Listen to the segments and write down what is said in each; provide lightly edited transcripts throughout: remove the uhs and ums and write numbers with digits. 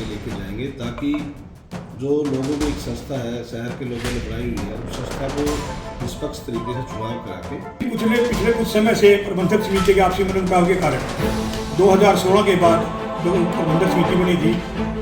आगे लेके जाएंगे, ताकि जो लोगों की एक संस्था है, शहर के लोगों ने बनाई हुई है, उस संस्था को निष्पक्ष तरीके से चुनाव करा के पिछले कुछ समय से प्रबंधक समिति के आपसी मनमुटाव के कारण 2016 के बाद जो प्रबंधक समिति बनी थी,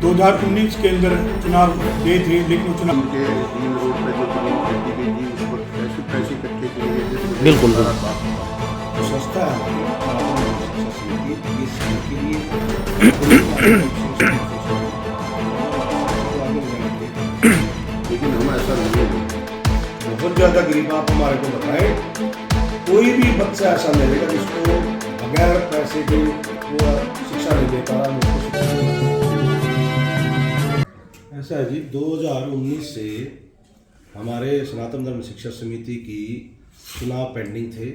2019 के अंदर चुनाव गए थे, लेकिन वो चुनाव के रिंग रोड पे जो जमीन खरीदी गई थी उस वक्त पैसे इकट्ठे किए गए थे। बिल्कुल। जो संस्था है हमारी शिक्षा समिति, ये शहर के लिए लेकिन हम ऐसा नहीं है। बहुत ज़्यादा गरीब आप हमारे को बताएं, कोई भी बच्चा ऐसा मिलेगा जिसको बगैर पैसे के वो शिक्षा नहीं दे पा रहा। ऐसा है जी, 2019 से हमारे सनातन धर्म शिक्षा समिति की चुनाव पेंडिंग थे।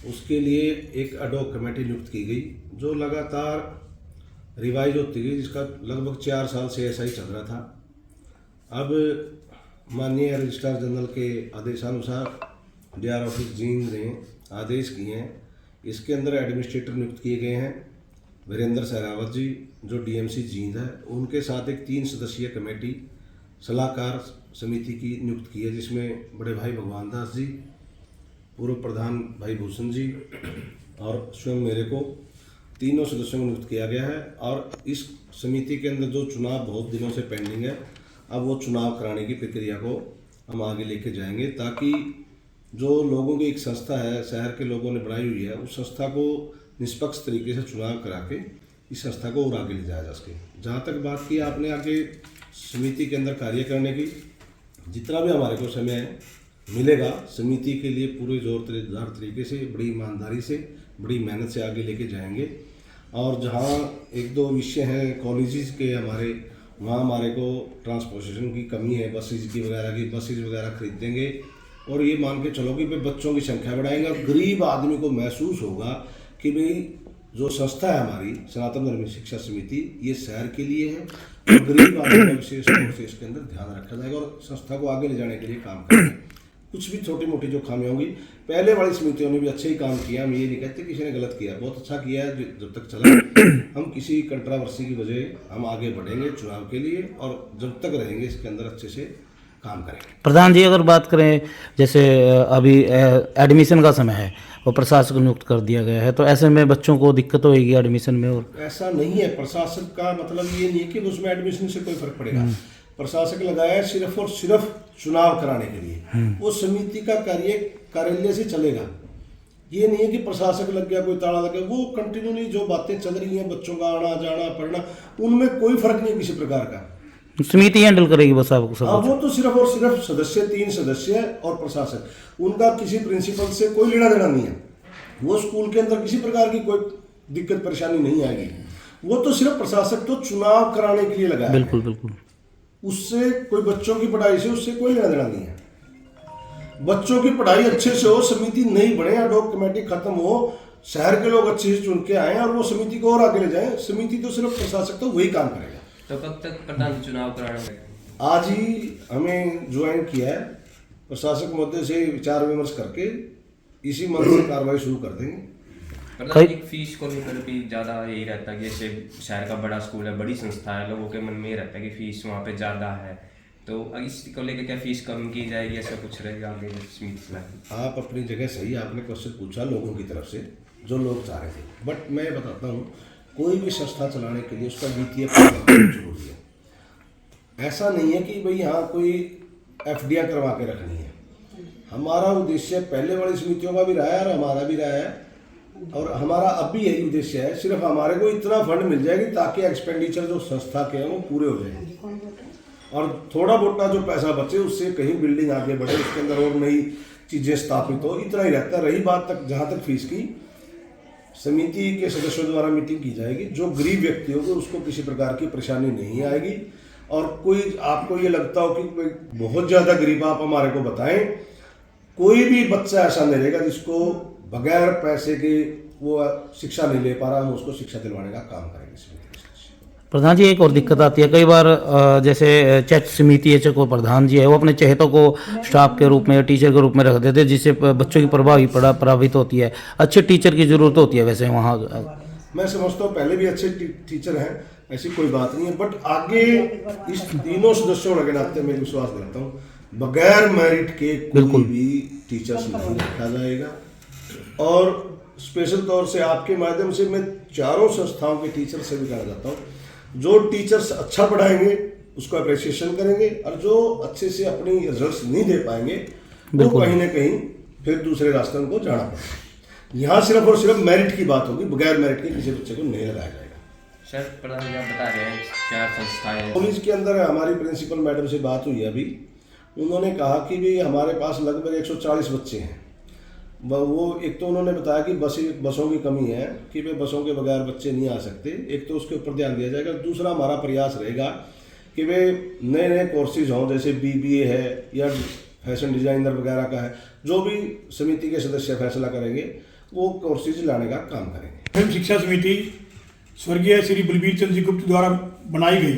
उसके लिए एक एडहॉक कमेटी नियुक्त की गई, जो लगातार रिवाइज होती गई, जिसका लगभग 4 साल से ऐसा ही चल रहा था। अब माननीय रजिस्ट्रार जनरल के आदेशानुसार डीआर ऑफिस जींद ने आदेश किए हैं। इसके अंदर एडमिनिस्ट्रेटर नियुक्त किए गए हैं वीरेंद्र सहरावत जी, जो डीएमसी जींद है। उनके साथ एक 3 सदस्यीय कमेटी सलाहकार समिति की नियुक्त की है, जिसमें बड़े भाई भगवान दास जी, पूर्व प्रधान भाई भूषण जी और स्वयं मेरे को, तीनों सदस्यों को नियुक्त किया गया है। और इस समिति के अंदर जो चुनाव बहुत दिनों से पेंडिंग है, अब वो चुनाव कराने की प्रक्रिया को हम आगे लेके जाएंगे, ताकि जो लोगों की एक संस्था है, शहर के लोगों ने बनाई हुई है, उस संस्था को निष्पक्ष तरीके से चुनाव करा के इस संस्था को और आगे ले जाया जा सके। जहाँ तक बात की आपने आगे समिति के अंदर कार्य करने की, जितना भी हमारे को समय मिलेगा समिति के लिए पूरे जोरदार तरीके से, बड़ी ईमानदारी से, बड़ी मेहनत से आगे लेके जाएंगे। और जहाँ 1-2 विषय हैं कॉलेजेस के हमारे, वहाँ हमारे को ट्रांसपोर्टेशन की कमी है, बसेज वगैरह खरीद देंगे। और ये मान के चलो कि भाई बच्चों की संख्या बढ़ाएंगे और गरीब आदमी को महसूस होगा कि भाई जो संस्था है हमारी सनातन धर्म शिक्षा समिति, ये शहर के लिए है। और गरीब आदमी का विशेष रूप से इसके अंदर ध्यान रखा जाएगा और संस्था को आगे ले जाने के लिए काम करेंगे। कुछ भी छोटी मोटी जो खामियाँ होंगी, पहले वाली समितियों ने भी अच्छे ही काम किया, हम ये नहीं कहते किसी ने गलत किया, बहुत अच्छा किया है। जब तक चला हम किसी कंट्रावर्सी की वजह हम आगे बढ़ेंगे चुनाव के लिए, और जब तक रहेंगे इसके अंदर अच्छे से काम करेंगे। प्रधान जी, अगर बात करें जैसे अभी एडमिशन का समय है और प्रशासक नियुक्त कर दिया गया है, तो ऐसे में बच्चों को दिक्कत होगी एडमिशन में? और ऐसा नहीं है, प्रशासक का मतलब ये नहीं है कि उसमें एडमिशन से कोई फर्क पड़ेगा। प्रशासक लगाया है सिर्फ और सिर्फ चुनाव कराने के लिए। वो समिति का कार्यालय से चलेगा। ये नहीं है कि प्रशासक लग गया, कोई ताला लग गया। वो कंटिन्यूली जो बातें चल रही हैं, बच्चों का आना जाना पढ़ना, उनमें कोई फर्क नहीं किसी प्रकार का। समिति हैंडल करेगी बस आपको सब? वो तो सिर्फ और सिर्फ सदस्य, 3 सदस्य और प्रशासक, उनका किसी प्रिंसिपल से कोई लेना देना नहीं है। वो स्कूल के अंदर किसी प्रकार की कोई दिक्कत परेशानी नहीं आएगी। वो तो सिर्फ प्रशासक तो चुनाव कराने के लिए लगा है। बिल्कुल बिल्कुल। उससे कोई बच्चों की पढ़ाई से उससे कोई लेना देना नहीं है। बच्चों की पढ़ाई अच्छे से हो, समिति नहीं बने, एडहॉक कमेटी खत्म हो, शहर के लोग अच्छे से चुन के आए और वो समिति को और आगे ले जाए। समिति तो सिर्फ प्रशासक तो वही काम करेगा। तो कब तक प्रधान चुनाव कराना है? आज ही हमें ज्वाइन किया है, प्रशासक मुद्दे से विचार विमर्श करके इसी मंथ से कार्रवाई शुरू कर देंगे। प्रधान जी, फीस को लेकर भी ज़्यादा यही रहता है कि जैसे शहर का बड़ा स्कूल है, बड़ी संस्था है, लोगों के मन में ये रहता है कि फीस वहाँ पे ज़्यादा है, तो इसको लेकर क्या फीस कम की जाएगी, ऐसा कुछ रहेगा आगे समिति में? आप अपनी जगह सही, आपने क्वेश्चन पूछा लोगों की तरफ से, जो लोग चाह रहे थे। बट मैं बताता हूँ, कोई भी संस्था चलाने के लिए उसका वित्तीय जरूरी है। ऐसा नहीं है कि भाई यहाँ कोई एफडीआर करवा के रखनी है। हमारा उद्देश्य पहले वाली समितियों का भी रहा है और हमारा भी रहा है, और हमारा अब भी यही उद्देश्य है। सिर्फ हमारे को इतना फंड मिल जाएगी ताकि एक्सपेंडिचर जो संस्था के हैं वो पूरे हो जाएंगे, और थोड़ा बहुत जो पैसा बचे उससे कहीं बिल्डिंग आगे बढ़े, उसके अंदर और नई चीज़ें स्थापित हो, इतना ही रहता है। रही बात तक जहाँ तक फीस की, समिति के सदस्यों द्वारा मीटिंग की जाएगी। जो गरीब व्यक्ति होगा उसको किसी प्रकार की परेशानी नहीं आएगी। और कोई आपको ये लगता हो कि बहुत ज़्यादा गरीब आप हमारे को बताएं, कोई भी बच्चा ऐसा नहीं रहेगा जिसको बगैर पैसे के वो शिक्षा नहीं ले पा रहा। हम उसको शिक्षा दिलवाने का काम करेंगे। प्रधान जी, एक और दिक्कत आती है कई बार, जैसे चेत समिति है, को प्रधान जी है, वो अपने चहेतों को स्टाफ के रूप में, टीचर के रूप में रख देते हैं, जिससे बच्चों की प्रभावित होती है। अच्छे टीचर की जरूरत होती है वैसे वहाँ। मैं समझता हूँ पहले भी अच्छे टीचर हैं, ऐसी कोई बात नहीं है। बट आगे इस तीनों सदस्यों के नाते मैं विश्वास दिलाता हूँ, बगैर मेरिट के कोई भी टीचर्स नहीं रखा जाएगा। और स्पेशल तौर से आपके माध्यम से मैं चारों संस्थाओं के टीचर से भी कहना चाहता हूँ, जो टीचर्स अच्छा पढ़ाएंगे उसको अप्रिसिएशन करेंगे, और जो अच्छे से अपनी रिजल्ट्स नहीं दे पाएंगे वो कहीं ना कहीं फिर दूसरे रास्ते उनको जाना पड़ेगा। यहाँ सिर्फ और सिर्फ मेरिट की बात होगी, बगैर मेरिट के किसी बच्चे को नहीं लगाया जाएगा। सर प्रधान जी आप बता रहे हैं क्या संस्थाएं कॉलेज के अंदर हमारी प्रिंसिपल मैडम से बात हुई अभी, उन्होंने कहा कि भी हमारे पास लगभग 140 बच्चे हैं। वो एक तो उन्होंने बताया कि बसों की कमी है कि वे बसों के बगैर बच्चे नहीं आ सकते, एक तो उसके ऊपर ध्यान दिया जाएगा। दूसरा हमारा प्रयास रहेगा कि वे नए नए कोर्सेज हों, जैसे BBA है या फैशन डिजाइनर वगैरह का है, जो भी समिति के सदस्य फैसला करेंगे वो कोर्सेज लाने का काम करेंगे। फिल्म शिक्षा समिति स्वर्गीय श्री बलबीर चंद्र जी गुप्त द्वारा बनाई गई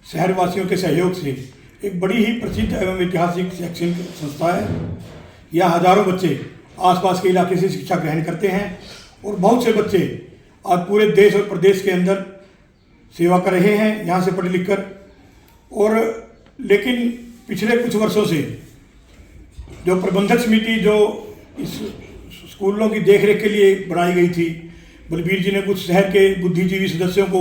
शहरवासियों के सहयोग से एक बड़ी ही प्रसिद्ध एवं ऐतिहासिक शैक्षणिक संस्था है। यहाँ हजारों बच्चे आसपास के इलाके से शिक्षा ग्रहण करते हैं और बहुत से बच्चे आज पूरे देश और प्रदेश के अंदर सेवा कर रहे हैं यहाँ से पढ़ लिख कर। और लेकिन पिछले कुछ वर्षों से जो प्रबंधक समिति जो इस स्कूलों की देखरेख के लिए बनाई गई थी, बलबीर जी ने कुछ शहर के बुद्धिजीवी सदस्यों को,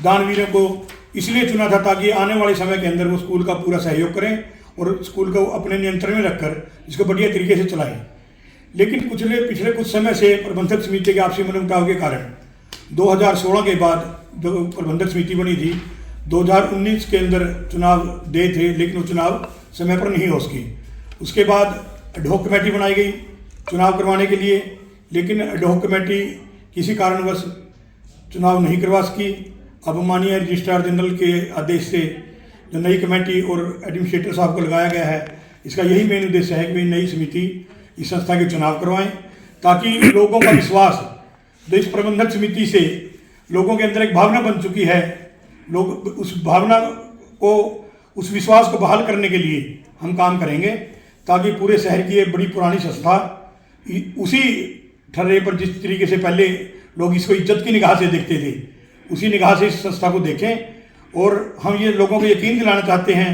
दानवीरों को इसलिए चुना था ताकि आने वाले समय के अंदर वो स्कूल का पूरा सहयोग करें और स्कूल को अपने नियंत्रण में रखकर इसको बढ़िया तरीके से चलाएं। लेकिन पिछले कुछ समय से प्रबंधक समिति के आपसी मनमुटाव के कारण 2016 के बाद जो प्रबंधक समिति बनी थी, 2019 के अंदर चुनाव दे थे, लेकिन वो चुनाव समय पर नहीं हो सकी। उसके बाद एडहॉक कमेटी बनाई गई चुनाव करवाने के लिए, लेकिन एडहॉक कमेटी किसी कारणवश चुनाव नहीं करवा सकी। अब माननीय रजिस्ट्रार जनरल के आदेश से जो नई कमेटी और एडमिनिस्ट्रेटर साहब को लगाया गया है, इसका यही मेन उद्देश्य है कि नई समिति इस संस्था के चुनाव करवाएं, ताकि लोगों का विश्वास जो इस प्रबंधक समिति से लोगों के अंदर एक भावना बन चुकी है, लोग उस भावना को, उस विश्वास को बहाल करने के लिए हम काम करेंगे, ताकि पूरे शहर की एक बड़ी पुरानी संस्था उसी ठर्रे पर जिस तरीके से पहले लोग इसको इज्जत की निगाह से देखते थे, उसी निगाह से इस संस्था को देखें। और हम ये लोगों को यकीन दिलाना चाहते हैं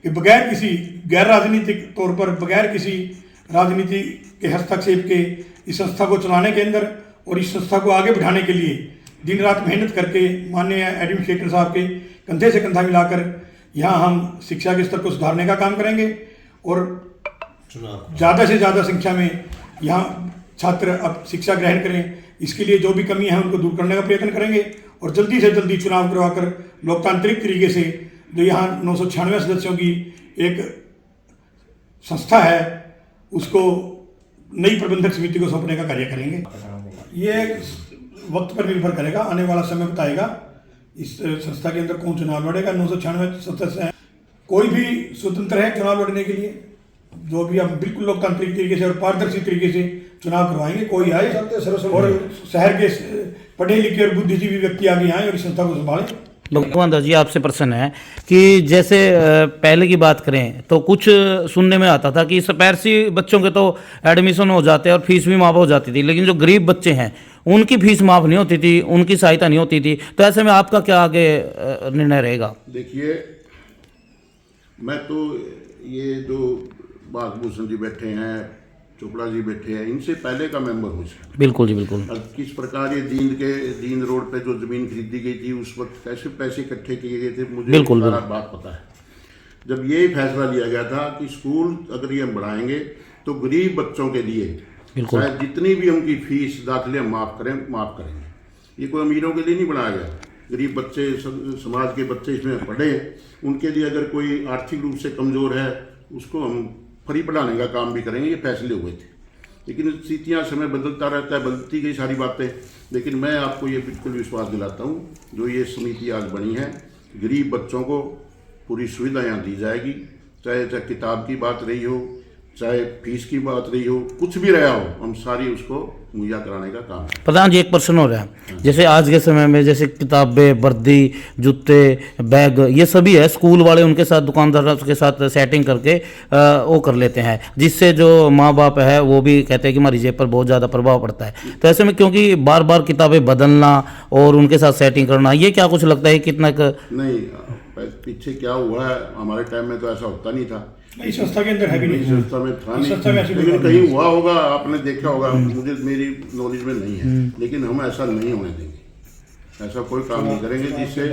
कि बगैर किसी गैर राजनीतिक तौर पर, बगैर किसी राजनीति के हस्तक्षेप के इस संस्था को चलाने के अंदर और इस संस्था को आगे बढ़ाने के लिए दिन रात मेहनत करके माननीय एडमिनिस्ट्रेटर साहब के कंधे से कंधा मिलाकर यहाँ हम शिक्षा के स्तर को सुधारने का काम करेंगे और ज़्यादा से ज़्यादा संख्या में यहाँ छात्र अब शिक्षा ग्रहण करें। इसके लिए जो भी कमी है उनको दूर करने का प्रयत्न करेंगे और जल्दी से जल्दी चुनाव करवाकर लोकतांत्रिक तरीके से जो यहाँ 996 सदस्यों की एक संस्था है उसको नई प्रबंधक समिति को सौंपने का कार्य करेंगे। ये वक्त पर निर्भर करेगा, आने वाला समय बताएगा इस संस्था के अंदर कौन चुनाव लड़ेगा। 996 सदस्य हैं, कोई भी स्वतंत्र है चुनाव लड़ने के लिए, जो भी हम बिल्कुल लोकतांत्रिक तरीके से और पारदर्शी तरीके से चुनाव करवाएंगे। कोई आए और शहर के पढ़े लिखे और बुद्धिजीवी व्यक्ति आगे आए और इस संस्था को संभालें। लोकमान जी आपसे प्रश्न है कि जैसे पहले की बात करें तो कुछ सुनने में आता था कि पैरसी बच्चों के तो एडमिशन हो जाते और फीस भी माफ़ हो जाती थी, लेकिन जो गरीब बच्चे हैं उनकी फीस माफ़ नहीं होती थी, उनकी सहायता नहीं होती थी। तो ऐसे में आपका क्या आगे निर्णय रहेगा? देखिए, मैं तो ये जो बागभूषण जी बैठे हैं, चोपड़ा जी बैठे हैं, इनसे पहले का मेंबर हूँ। बिल्कुल जी बिल्कुल। और किस प्रकार ये दीन रोड पे जो जमीन खरीदी गई थी उस वक्त कैसे पैसे इकट्ठे किए गए थे, मुझे बिल्कुल सारा बात पता है। जब ये फैसला लिया गया था कि स्कूल अगर ये हम बढ़ाएंगे तो गरीब बच्चों के लिए शायद जितनी भी उनकी फीस दाखिले माफ़ करेंगे। ये कोई अमीरों के लिए नहीं बनाया गया, गरीब बच्चे, समाज के बच्चे इसमें पढ़े, उनके लिए अगर कोई आर्थिक रूप से कमज़ोर है उसको हम फ्री पढ़ाने का काम भी करेंगे। ये फैसले हुए थे, लेकिन स्थितियाँ, समय बदलता रहता है, बदलती गई सारी बातें। लेकिन मैं आपको ये बिल्कुल विश्वास दिलाता हूँ, जो ये समिति आज बनी है, गरीब बच्चों को पूरी सुविधा यहाँ दी जाएगी, चाहे किताब की बात रही हो, चाहे फीस की बात रही हो, कुछ भी रहा हो, हम सारी उसको मुहैया कराने का काम है। प्रधान जी एक प्रश्न हो रहा है, जैसे आज के समय में जैसे किताबें, वर्दी, जूते, बैग, ये सभी है स्कूल वाले उनके साथ दुकानदारों के साथ सेटिंग करके वो कर लेते हैं, जिससे जो माँ बाप है वो भी कहते हैं कि हमारी जेब पर बहुत ज़्यादा प्रभाव पड़ता है। तो ऐसे में क्योंकि बार बार किताबें बदलना और उनके साथ सेटिंग करना, ये क्या कुछ लगता है कितना नहीं, पीछे क्या हुआ है, हमारे टाइम में तो ऐसा होता नहीं था। इस संस्था के अंदर है भी नहीं, संस्था में था इस संस्था में ऐसी नहीं, कोई लेकिन बात कहीं हुआ होगा, आपने देखा होगा, मुझे मेरी नॉलेज में नहीं है, लेकिन हम ऐसा नहीं होने देंगे, ऐसा कोई काम नहीं करेंगे जिससे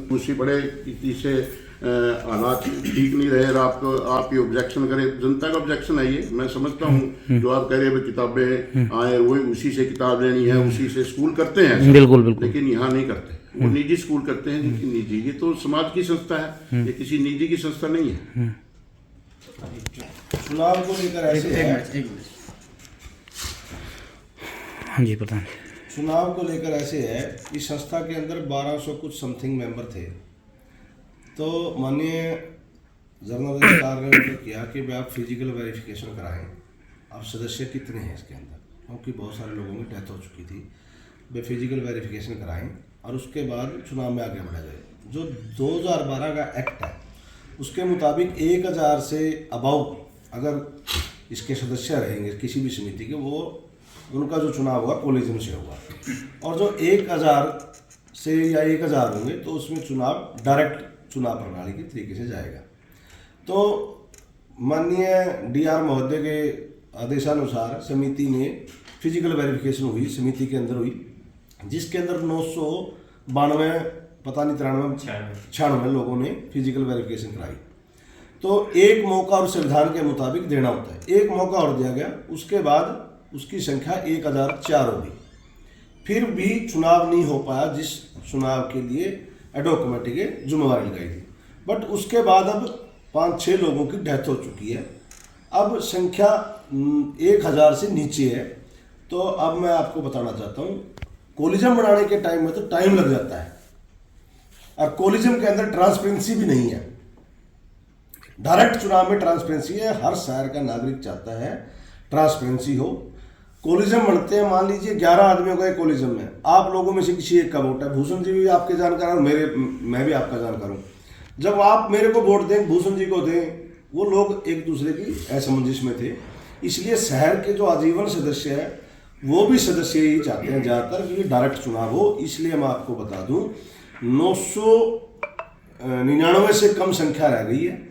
कुछ बड़े जिससे हालात ठीक नहीं रहे और आप ये ऑब्जेक्शन करें, जनता का ऑब्जेक्शन है ये, मैं समझता हूँ। जो आप कह रहे हैं किताबें आए वही उसी से किताब लेनी है, उसी से स्कूल करते हैं, बिल्कुल बिल्कुल, लेकिन यहाँ नहीं करते, वो निजी स्कूल करते हैं। लेकिन निजी, ये तो समाज की संस्था है, ये किसी निजी की संस्था नहीं है। चुनाव को लेकर ऐसे है, हाँ जी प्रधान, चुनाव को लेकर ऐसे है कि संस्था के अंदर 1200 कुछ समथिंग मेंबर थे। तो माननीय जनरल रजिस्ट्रार ने उनको किया कि भाई आप फिजिकल वेरिफिकेशन कराएं, आप सदस्य कितने हैं इसके अंदर, क्योंकि बहुत सारे लोगों की डेथ हो चुकी थी, वे फिजिकल वेरिफिकेशन कराएं और उसके बाद चुनाव में आगे बढ़ा जाए। जो 2012 का एक्ट है उसके मुताबिक 1000 से अबाउ अगर इसके सदस्य रहेंगे किसी भी समिति के, वो उनका जो चुनाव होगा कोलिजम से होगा, और जो 1000 से या 1000 होंगे तो उसमें चुनाव डायरेक्ट चुनाव प्रणाली के तरीके से जाएगा। तो माननीय DR महोदय के आदेशानुसार समिति में फिजिकल वेरिफिकेशन हुई, समिति के अंदर हुई, जिसके अंदर 992 पता नहीं 93 लोगों ने फिजिकल वेरिफिकेशन कराई। तो एक मौका और संविधान के मुताबिक देना होता है, एक मौका और दिया गया, उसके बाद उसकी संख्या 1004 होगी। फिर भी चुनाव नहीं हो पाया, जिस चुनाव के लिए एडॉक कमेटी के जिम्मेवारी लगाई थी। बट उसके बाद अब 5-6 लोगों की डेथ हो चुकी है, अब संख्या 1000 से नीचे है। तो अब मैं आपको बताना चाहता हूँ, कोलिजम बनाने के टाइम में तो टाइम लग जाता है, और कोलिजम के अंदर ट्रांसपेरेंसी भी नहीं है। डायरेक्ट चुनाव में ट्रांसपेरेंसी है, हर शहर का नागरिक चाहता है ट्रांसपेरेंसी हो। कोलिजम बनते हैं, मान लीजिए 11 आदमियों का एक कोलिजम है, आप लोगों में से किसी एक का वोट है, भूषण जी भी आपके जानकार और मैं भी आपका जानकार हूँ। जब आप मेरे को वोट दें, भूषण जी को दें, वो लोग एक दूसरे की असमंजस में थे, इसलिए शहर के जो आजीवन सदस्य है वो भी सदस्य ही चाहते हैं ज़्यादातर कि डायरेक्ट चुनाव हो। इसलिए मैं आपको बता दूं 999 से कम संख्या रह गई है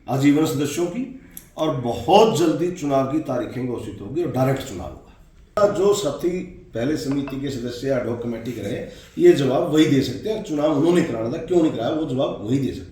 आजीवन सदस्यों की, और बहुत जल्दी चुनाव की तारीखें घोषित होगी और डायरेक्ट चुनाव होगा। जो साथी पहले समिति के सदस्य एडॉक कमेटी के रहे, ये जवाब वही दे सकते हैं, चुनाव उन्होंने कराना था, क्यों नहीं कराया, वो जवाब वही दे सकते हैं।